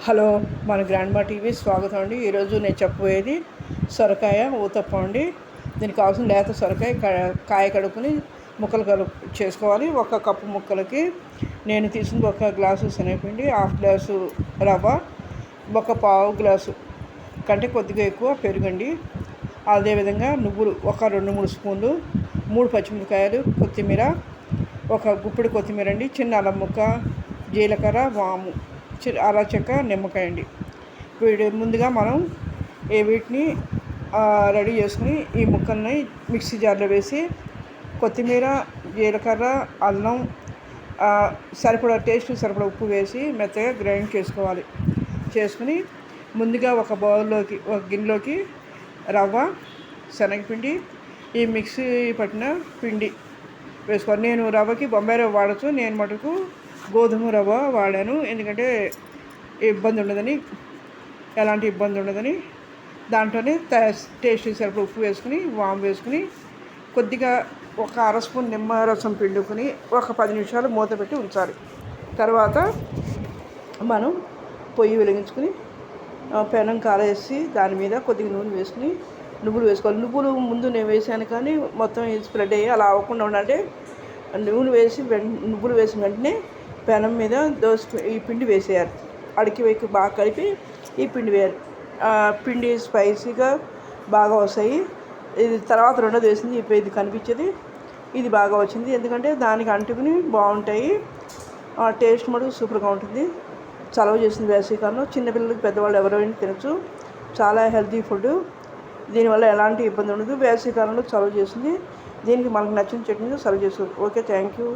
Hello, మన grandma TV స్వాగతం అండి. ఈరోజు నేను చెప్పబోయేది సొరకాయ ఊతప్పం అండి. దీనికి కావాల్సిన లేత సొరకాయ కాయ కడుక్కుని ముక్కలు చేసుకోవాలి. ఒక కప్పు ముక్కలకి నేను తీసుకుని ఒక గ్లాసు శనగపిండి, హాఫ్ గ్లాసు రవ్వ, ఒక పావు గ్లాసు కంటే కొద్దిగా ఎక్కువ పెరుగండి. అదేవిధంగా నువ్వులు ఒక 2-3 స్పూన్లు, 3 పచ్చిమిరపకాయలు, కొత్తిమీర, ఒక గుప్పెడు కొత్తిమీర అండి, చిన్న అల్లం ముక్క, జీలకర్ర, వాము, అలా చెక్క, నిమ్మకాయ అండి. ముందుగా మనం వీటిని రెడీ చేసుకుని ఈ ముక్కల్ని మిక్సీ జార్లో వేసి కొత్తిమీర, జీలకర్ర, అల్లం, సరిపడా టేస్ట్ సరిపడా ఉప్పు వేసి మెత్తగా గ్రైండ్ చేసుకోవాలి. చేసుకుని ముందుగా ఒక గిన్నెలోకి రవ్వ, శనగపిండి, ఈ మిక్సీ పట్టిన పిండి వేసుకోవాలి. నేను రవ్వకి బొంబాయి రవ్వ వాడచ్చు, నేను మటుకు గోధుమ రవ్వ వాడాను. ఎందుకంటే ఎలాంటి ఇబ్బంది ఉండదని దాంట్లోనే టేస్ట్ సరిపడా ఉప్పు వేసుకుని, వాము వేసుకుని, కొద్దిగా ఒక అర స్పూన్ నిమ్మరసం పిండుకుని ఒక 10 నిమిషాలు మూత పెట్టి ఉంచాలి. తర్వాత మనం పొయ్యి వెలిగించుకుని పెనం కాలేసి దాని మీద కొద్దిగా నూనె వేసుకుని నువ్వులు వేసుకోవాలి. నువ్వులు ముందు నేను వేసాను కానీ మొత్తం స్ప్రెడ్ అయ్యి అలా అవ్వకుండా ఉండాలంటే నువ్వులు వేసిన వెంటనే పెనం మీద ఈ పిండి వేసేయాలి. అడికి వేసి బాగా కలిపి ఈ పిండి వేయాలి. పిండి స్పైసీగా బాగా వస్తాయి. ఇది తర్వాత రెండోది వేసింది, ఇప్పుడు ఇది కనిపించేది, ఇది బాగా వచ్చింది. ఎందుకంటే దానికి అంటుకుని బాగుంటాయి. టేస్ట్ మటుకు సూపర్గా ఉంటుంది. చలవ చేసింది వేసవికాలంలో. చిన్నపిల్లలకి, పెద్దవాళ్ళు ఎవరైనా తినచ్చు. చాలా హెల్తీ ఫుడ్. దీనివల్ల ఎలాంటి ఇబ్బంది ఉండదు. వేసవికాలంలో చలవ చేసింది. దీనికి మనకు నచ్చిన చట్నీతో సర్వ్ చేసుకోవచ్చు. Okay, thank you.